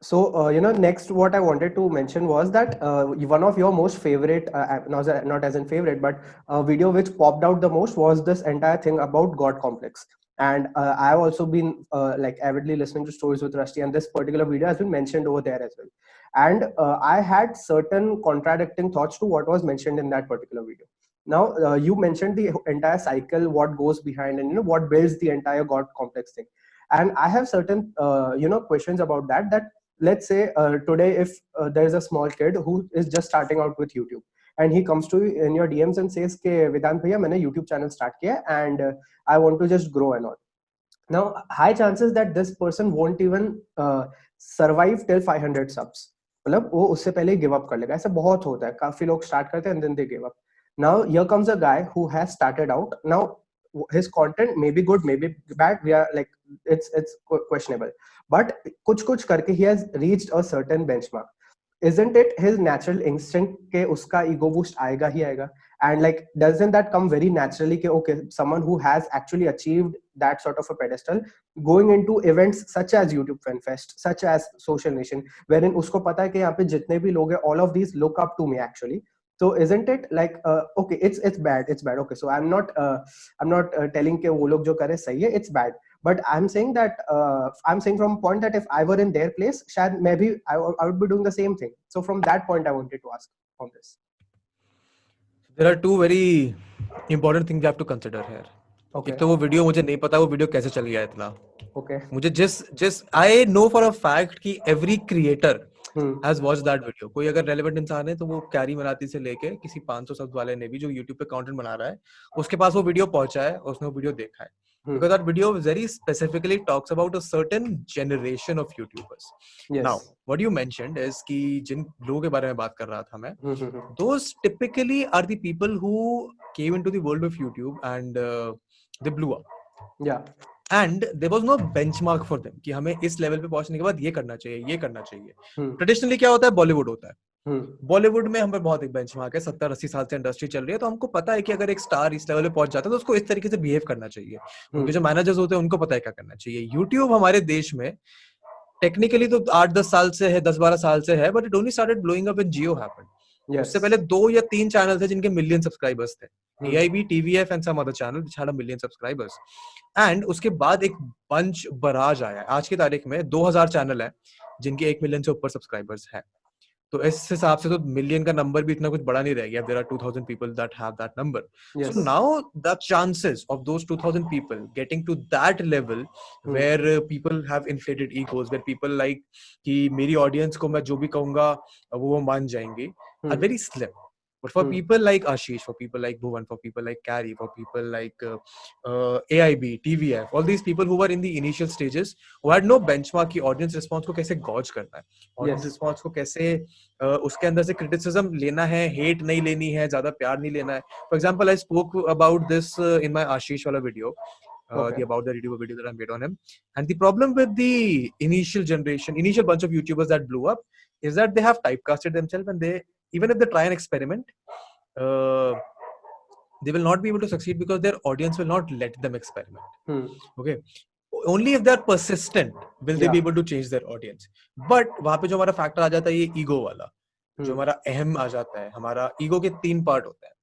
So, next what I wanted to mention was that one of your most favorite, not as in favorite, but video which popped out the most was this entire thing about God complex. And I've also been like avidly listening to Stories with Rusty, and this particular video has been mentioned over there as well. And I had certain contradicting thoughts to what was mentioned in that particular video. Now, you mentioned the entire cycle, what goes behind, and what builds the entire God complex thing. And I have certain questions about that. That let's say today if there's a small kid who is just starting out with YouTube, and he comes to you in your DMs and says ke Vedant bhaiya maine YouTube channel start kiya and I want to just grow and all. Now high chances that this person won't even survive till 500 subs. मतलब वो उससे पहले give up कर लेगा. ऐसा बहुत होता है, काफी लोग स्टार्ट करते हैं and then they give up. Now here comes a guy who has started out. Now his content may be good, may be bad, we are like it's questionable, but kuch karke he has reached a certain benchmark. Isn't it his natural instinct ke uska ego boost aayega hi aayega? And like doesn't that come very naturally ke okay, someone who has actually achieved that sort of a pedestal, going into events such as YouTube Fan Fest, such as Social Nation, wherein usko pata hai ki yahan pe jitne bhi log hai, all of these look up to me actually. So isn't it like okay, it's bad, okay, so I'm not telling ke wo log jo kare sahi hai, it's bad, but I'm saying that I'm saying from a point that if I were in their place, shayad maybe I would be doing the same thing. So from that point I wanted to ask on this. There are two very important things you have to consider here. Okay. एक तो वो video मुझे नहीं पता वो video कैसे चल गया इतना. Okay. मुझे जिस I know for a fact कि every creator has watch that video. कोई अगर रेलेवेंट इंसान है तो वो कैरी मराती से लेके किसी 500 शब्द वाले ने भी जो यूट्यूब पे कंटेंट बना रहा है उसके पास वो वीडियो पहुंचा है, उसने वो वीडियो देखा है. Because that video very specifically talks about a certain generation of YouTubers. Yes. Now, what you mentioned is कि जिन लोगों के बारे में बात कर रहा था मैं, those typically are the people who came into the world of YouTube and they blew up. Yeah. And there was no benchmark for them कि हमें इस लेवल पे पहुंचने के बाद ये करना चाहिए. Traditionally क्या होता है, बॉलीवुड होता है. बॉलीवुड में हमें बहुत एक बेंचमार्क है, 70-80 साल से इंडस्ट्री चल रही है, तो हमको पता है कि अगर एक स्टार इस लेवल पे पहुंच जाता है तो उसको इस तरीके से बिहेव करना चाहिए. उनके जो मैनेजर्स होते हैं उनको पता है क्या करना चाहिए. यूट्यूब हमारे देश में टेक्निकली तो 8-10 साल से है, 10-12 साल से है, but it only started blowing up when Jio happened. उससे पहले 2 या 3 चैनल थे जिनके मिलियन सब्सक्राइबर्स थे. AIB, TVF and some other channel which had a million subscribers. And उसके बाद एक बंच बराज आया. आज की तारीख में 2000 चैनल है जिनके 1 मिलियन से ऊपर सब्सक्राइबर्स है. तो इस हिसाब से तो मिलियन का नंबर भी इतना कुछ बड़ा नहीं रह गया. There are 2000 people that have that number. Yes. So now the chances of those 2000 people getting to that level where people have inflated egos, where people like कि मेरी audience को मैं जो भी कहूँगा वो मान जाएंगे, are very slim. But for people like Ashish, for people like Bhuvan, for people like Carrie, for people like AIB, TVF, all these people who were in the initial stages, who had no benchmark कि audience response को कैसे gauge करना है, audience response को कैसे उसके अंदर से criticism लेना है, hate नहीं लेनी है, ज़्यादा प्यार नहीं लेना है. For example, I spoke about this in my Ashish वाला video. About the video that I made on him. And the problem with the initial bunch of YouTubers that blew up is that they have typecasted themselves, and they, even if they try and experiment, they will not be able to succeed because their audience will not let them experiment. Okay. Only if they are persistent will they be able to change their audience. But वहाँ पे जो हमारा factor आ जाता है ये ego वाला, जो हमारा अहम आ जाता है. हमारा ईगो के 3 पार्ट होते हैं,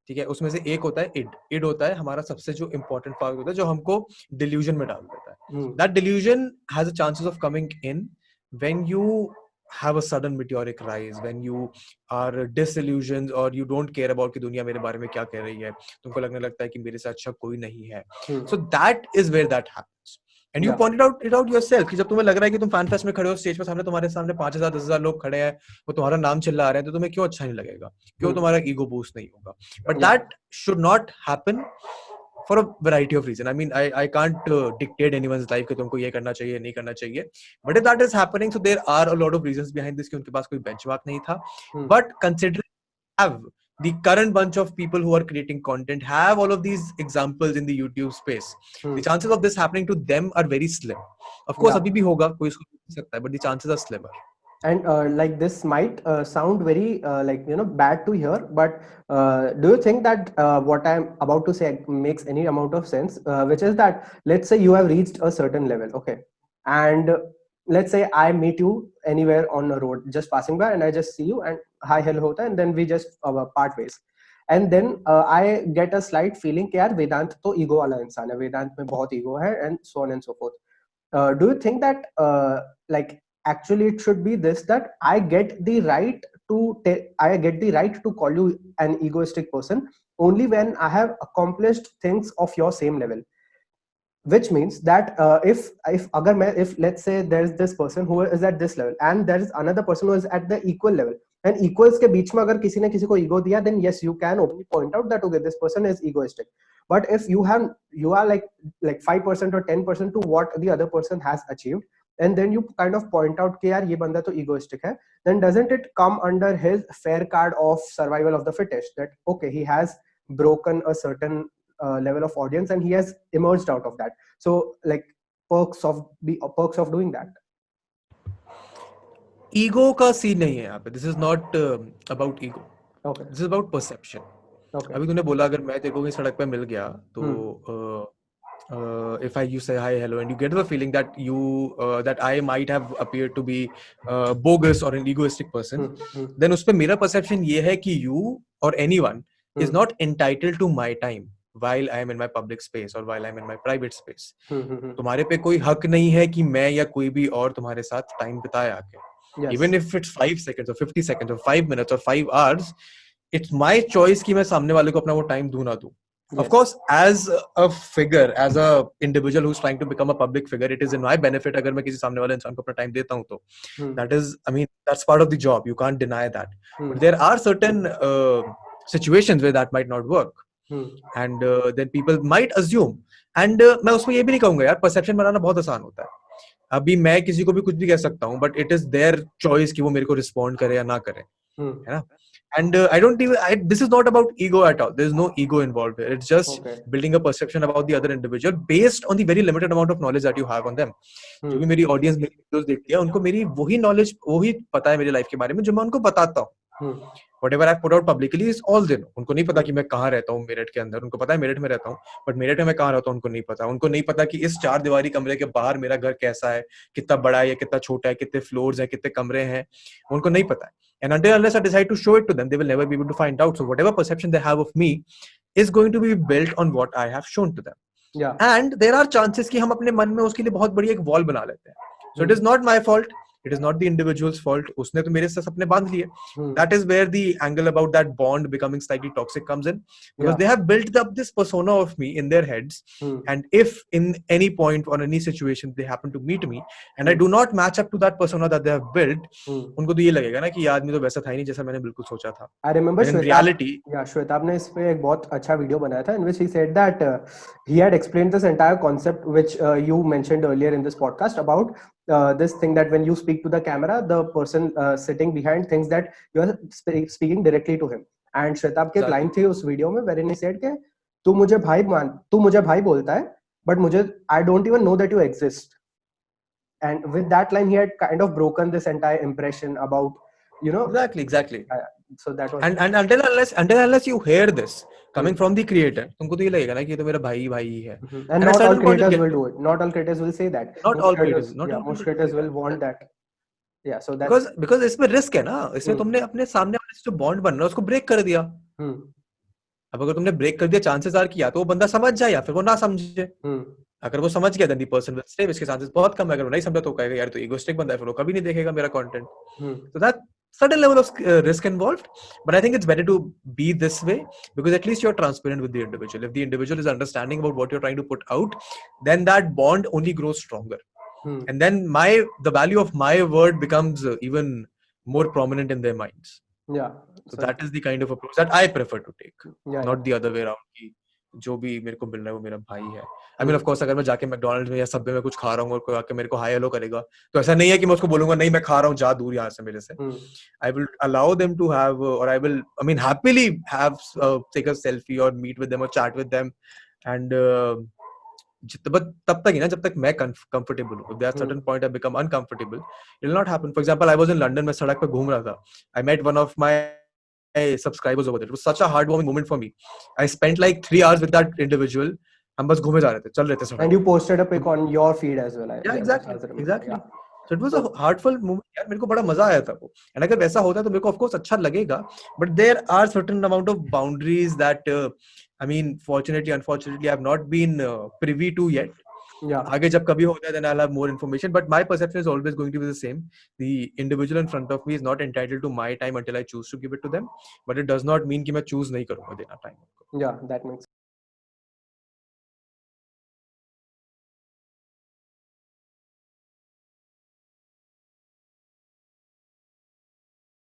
ठीक है. उसमें से एक होता है इड होता है हमारा सबसे जो इम्पोर्टेंट पार्ट होता है, जो हमको डिल्यूजन में डाल देता है. That delusion has a chances of coming in when you have a sudden meteoric rise, when you are disillusioned or you don't care about कि दुनिया मेरे बारे में क्या कह रही है, तुमको लगने लगता है कि मेरे से अच्छा कोई नहीं है. So that is where that happens. And you pointed out yourself कि जब तुम्हें लग रहा है कि तुम फैन फेस्ट में खड़े हो, स्टेज पर तुम्हारे सामने 5000-10,000 लोग खड़े हैं, वो तुम्हारा नाम चिल्ला रहे हैं, तो तुम्हें क्यों अच्छा नहीं लगेगा, क्यों तुम्हारा ईगो बूस्ट नहीं होगा. But that should not happen for a variety of reasons. I mean, I can't dictate anyone's life कि तुमको ये करना चाहिए, नहीं करना चाहिए. But if that is happening, so there are a lot of reasons behind this कि उनके पास कोई benchmark नहीं था. But considering have the current bunch of people who are creating content have all of these examples in the YouTube space, the chances of this happening to them are very slim. Of course, अभी भी होगा, कोई इसको नहीं सकता है, but the chances are slimmer. And like this might sound very like bad to hear, but do you think that what I'm about to say makes any amount of sense, which is that let's say you have reached a certain level, okay, and let's say I meet you anywhere on a road, just passing by, and I just see you and hi hello hota है, and then we just part ways. And then I get a slight feeling कि यार वेदांत तो ego वाला इंसान है, वेदांत में बहुत ego है, and so on and so forth. Do you think that like actually it should be this, that I get the right to call you an egoistic person only when I have accomplished things of your same level? Which means that if let's say there's this person who is at this level and there is another person who is at the equal level, and equals के बीच में अगर किसी ने किसी को ego दिया, then yes, you can openly point out that okay, this person is egoistic. But if you are like 5% or 10% to what the other person has achieved, and then you kind of point out कि यार ये बंदा तो egoistic है, then doesn't it come under his fair card of survival of the fittest, that okay, he has broken a certain level of audience and he has emerged out of that? So like perks of doing that. Ego का scene नहीं है यहाँ पे. This is not about ego, this is about perception. अभी तूने बोला अगर मैं तेरे को कहीं सड़क पे मिल गया तो if you say hi hello and you get the feeling that that I might have appeared to be bogus or an egoistic person, then उस पे मेरा perception ये है कि you or anyone is not entitled to my time while I am in my public space or while I am in my private space. तुम्हारे पे कोई हक नहीं है कि मैं या कोई भी और तुम्हारे साथ टाइम बिताए आके. Even if it's 5 seconds or 50 seconds or 5 minutes or 5 hours, it's my choice कि मैं सामने वाले को अपना वो टाइम दूं ना दूं. Of course, as a figure, as a individual who's trying to become a public figure, it is in my benefit अगर मैं किसी सामने वाले इंसान को अपना टाइम देता हूं तो that is, I mean, that's part of the job. You can't deny that. But there are certain situations where that might not work. And then people might assume. And मैं उसमें ये भी नहीं कहूंगा यार, perception बनाना बहुत आसान होता है. अभी मैं किसी को भी कुछ भी कह सकता हूँ, but it is their choice कि वो मेरे को रिस्पॉन्ड करे या ना करे, है ना. And I don't even, this is not about ego at all. There is no ego involved here. It's just building a perception about the other individual based on the very limited amount of knowledge that you have on them. जो भी मेरी audience मेरी videos देखती है उनको मेरी वही knowledge, वही पता है मेरी लाइफ के बारे में जो मैं उनको बताता हूँ. Whatever I put out publicly is all they know. उनको नहीं पता कि मैं कहाँ रहता हूँ मेरठ के अंदर. उनको पता है मेरठ में रहता हूँ, बट मेरठ में मैं कहाँ रहता हूँ उनको नहीं पता. उनको नहीं पता कि इस 4 दीवारी कमरे के बाहर मेरा घर कैसा है, कितना बड़ा है या कितना छोटा है, कितने फ्लोर्स हैं, कितने कमरे हैं, उनको नहीं पता है. And until unless I decide to show it to them, they will never be able to find out. So whatever perception they have of me is going to be built on what I have shown to them. Yeah. And there are chances कि हम अपने मन में उसके लिए बहुत बड़ी एक वॉल बना लेते हैं. So it is not my fault. It is not the individual's fault. उसने तो मेरे से सपने बांध लिए. That is where the angle about that bond becoming slightly toxic comes in, because they have built up this persona of me in their heads. And if in any point or any situation they happen to meet me and I do not match up to that persona that they have built, उनको तो ये लगेगा ना कि ये आदमी तो वैसा था ही नहीं जैसा मैंने बिल्कुल सोचा था. I remember in reality, Shwetab ने इस पे एक बहुत अच्छा वीडियो बनाया था in which he said that he had explained this entire concept which you mentioned earlier in this podcast about this thing that when you speak to the camera, the person sitting behind thinks that you are speaking directly to him. And Shwetab के line थी उस video में wherein he said कि तू मुझे भाई बोलता है, but मुझे I don't even know that you exist. And with that line, he had kind of broken this entire impression about, you know. Exactly. So that was. And until unless you hear this coming from the creator, तुमको तो ये लगेगा ना कि ये तो मेरा भाई ही है. And not all creators will do it. Not all creators will say that. Not all creators. Most creators will want that. Yeah. So that. Because इसमें रिस्क है ना. इसमें तुमने अपने सामने वाले से जो बॉन्ड बन रहा है उसको ब्रेक कर दिया. अब अगर तुमने ब्रेक कर दिया, चांसेस आर किया तो वो बंदा समझ जाए या फिर वो ना समझे. अगर वो समझ गया then the person will stay, इसके चांसेस बहुत कम है. अगर वो नहीं समझा तो कहेगा यार तो ईगोइस्टिक बंदा है, फिर वो कभी नहीं देखेगा मेरा content. So that certain level of risk involved, but I think it's better to be this way because at least you're transparent with the individual. If the individual is understanding about what you're trying to put out, then that bond only grows stronger. And then the value of my word becomes even more prominent in their minds. Yeah. So that is the kind of approach that I prefer to take, not the other way around. कि जो भी मेरे को मिल रहा है वो मेरा भाई है. I mean, of course, अगर मैं जाके मैकडॉनल्ड्स में या सबवे में कुछ खा रहा हूँ और कोई आके मेरे को हाय हेलो करेगा तो ऐसा नहीं है कि मैं उसको बोलूंगा नहीं मैं खा रहा हूँ, जा दूर यहाँ से मेरे से. I will allow them to have, or I will, I mean, happily have take a selfie or meet with them or chat with them, and but तब तक ही ना जब तक मैं comfortable हूँ. If there are certain point I become uncomfortable, it will not happen. For example, I was in London, मैं सड़क पे घूम रहा था. I met one of my subscribers over there. It was such a heartwarming moment for me. I spent like 3 hours with that individual. हम बस घूमे जा रहे थे, चल रहे थे सड़क. And you posted a pic on your feed as well. Yeah, exactly. So it was a heartful moment यार, मेरे को बड़ा मजा आया था वो. And अगर वैसा होता तो मेरे को of course अच्छा लगेगा, but there are certain amount of boundaries that I mean fortunately unfortunately I have not been privy to yet. Yeah. आगे जब कभी होता है then I'll have more information, but my perception is always going to be the same. The individual in front of me is not entitled to my time until I choose to give it to them, but it does not mean कि मैं choose नहीं करूँगा देना time. Yeah, that makes